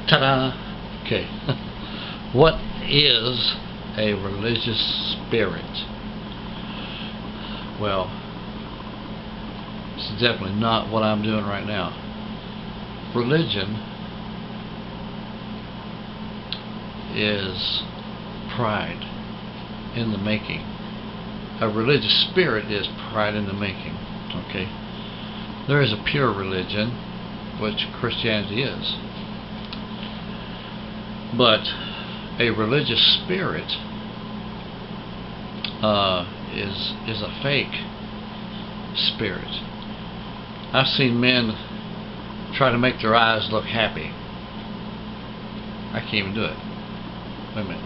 Ta-da! Okay. What is a religious spirit? Well, this is definitely not what I'm doing right now. Religion is pride in the making. A religious spirit is pride in the making. Okay? There is a pure religion, which Christianity is. But a religious spirit is a fake spirit. I've seen men try to make their eyes look happy. I can't even do it. Wait a minute.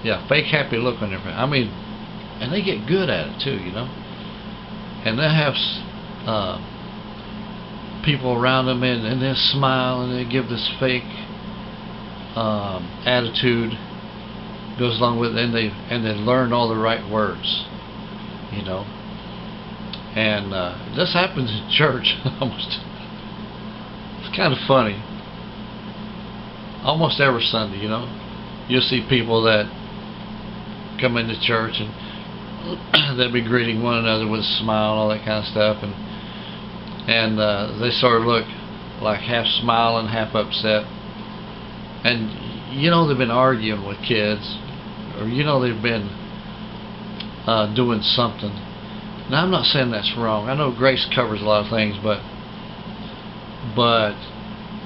Yeah, fake happy look on their face. I mean, and they get good at it too, you know. And they have people around them, and they smile and they give this fake attitude goes along with it, and they learn all the right words, you know. And this happens in church almost. It's kind of funny. Almost every Sunday, you know, you'll see people that come into church and they'll be greeting one another with a smile and all that kind of stuff, and they sort of look like half smiling, half upset, and you know they've been arguing with kids, or you know they've been doing something. Now I'm not saying that's wrong. I know grace covers a lot of things, but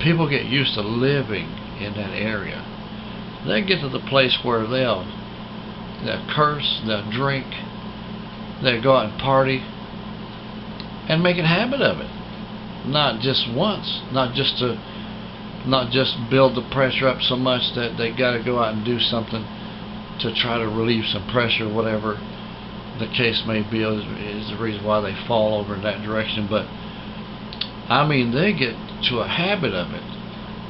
people get used to living in that area. They get to the place where they'll curse, they'll drink, they'll go out and party, and make a habit of it. Not just once, not just build the pressure up so much that they got to go out and do something to try to relieve some pressure, whatever the case may be, is the reason why they fall over in that direction. But I mean, they get to a habit of it,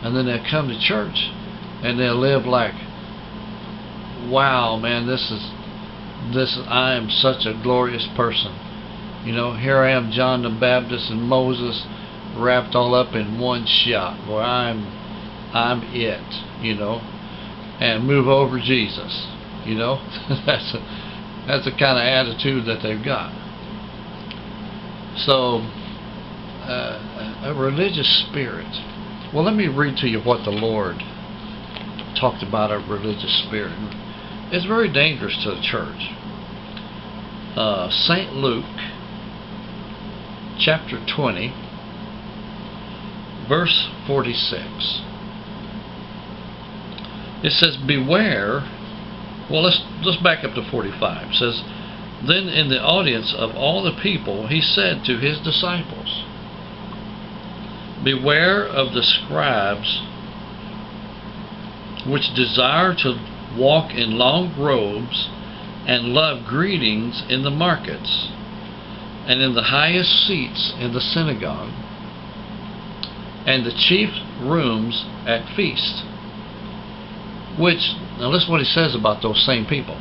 and then they'll come to church and they'll live like, wow, man, I am such a glorious person. You know, here I am, John the Baptist and Moses, wrapped all up in one shot. Boy, I'm it, you know, and move over Jesus, you know. That's the kind of attitude that they've got. So, a religious spirit. Well, let me read to you what the Lord talked about a religious spirit. It's very dangerous to the church. St. Luke, chapter 20, verse 46. It says, beware. Well, let's back up to 45. It says, then in the audience of all the people, he said to his disciples, beware of the scribes which desire to walk in long robes and love greetings in the markets and in the highest seats in the synagogue and the chief rooms at feasts, which, now listen what he says about those same people,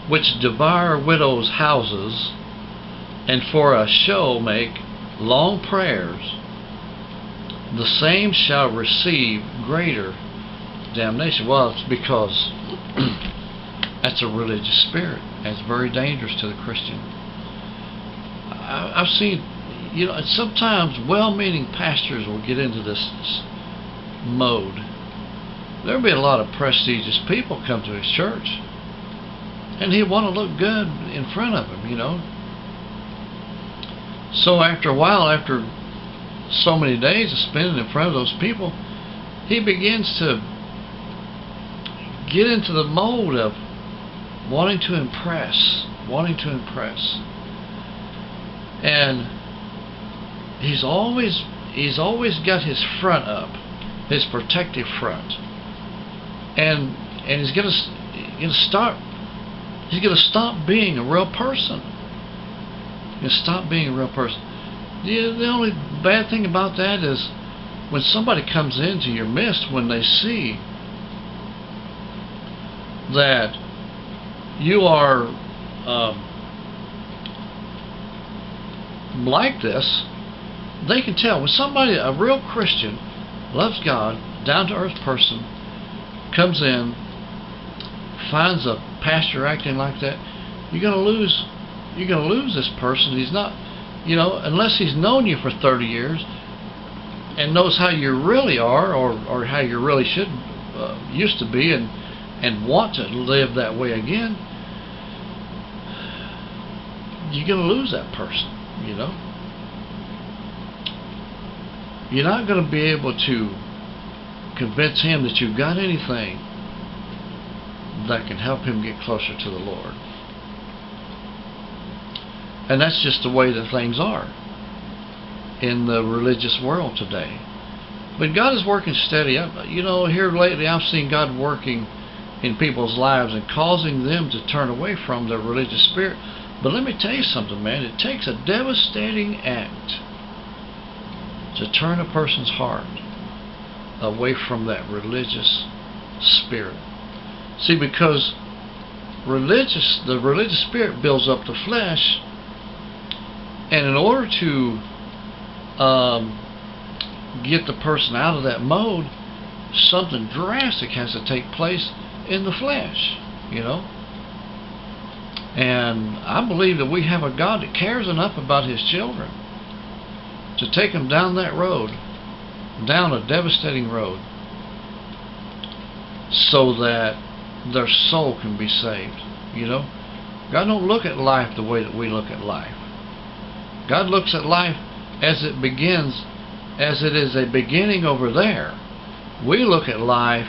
which devour widows' houses and for a show make long prayers, the same shall receive greater damnation. Well, it's because that's a religious spirit, and it's very dangerous to the Christian. I've seen, you know, sometimes well-meaning pastors will get into this mode. There'll be a lot of prestigious people come to his church, and he'll want to look good in front of him, you know. So after a while, after so many days of spending in front of those people, he begins to get into the mode of wanting to impress. And he's always got his front up, his protective front. And he's gonna stop being a real person. He's gonna stop being a real person. The only bad thing about that is when somebody comes into your midst, when they see that you are like this, they can tell. When somebody, a real Christian, loves God, down-to-earth person, comes in, finds a pastor acting like that, you're gonna lose this person. He's not, unless he's known you for 30 years and knows how you really are, or how you really should used to be, and want to live that way again. You're gonna lose that person. You're not gonna be able to convince him that you've got anything that can help him get closer to the Lord. And that's just the way that things are in the religious world today. But God is working steady. Here lately I've seen God working in people's lives and causing them to turn away from their religious spirit. But let me tell you something, man. It takes a devastating act to turn a person's heart away from that religious spirit. See, because the religious spirit builds up the flesh, and in order to get the person out of that mode, something drastic has to take place in the flesh, And I believe that we have a God that cares enough about His children to take them down that road, down a devastating road, so that their soul can be saved. God don't look at life the way that we look at life. God looks at life as it begins, as it is a beginning over there. We look at life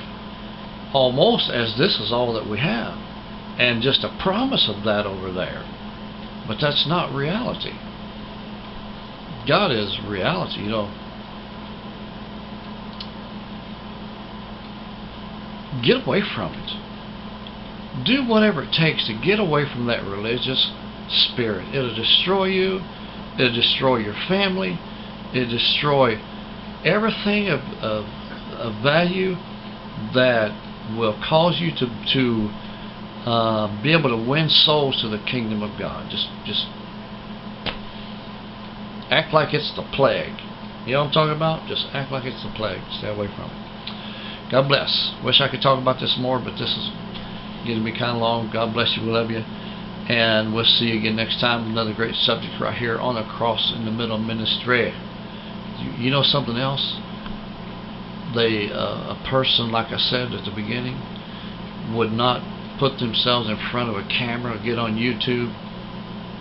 almost as this is all that we have, and just a promise of that over there. But that's not reality. God is reality. Get away from it. Do whatever it takes to get away from that religious spirit. It'll destroy you. It'll destroy your family. It'll destroy everything of value that will cause you to be able to win souls to the kingdom of God. Just act like it's the plague. You know what I'm talking about? Just act like it's the plague. Stay away from it. God bless. Wish I could talk about this more, but this is getting to be kind of long. God bless you. We love you. And we'll see you again next time. Another great subject right here on the Cross in the Middle ministry. You know something else? A person, like I said at the beginning, would not put themselves in front of a camera or get on YouTube,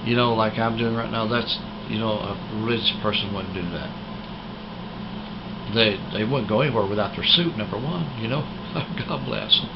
like I'm doing right now. That's, a religious person wouldn't do that. They wouldn't go anywhere without their suit, number one. God bless them.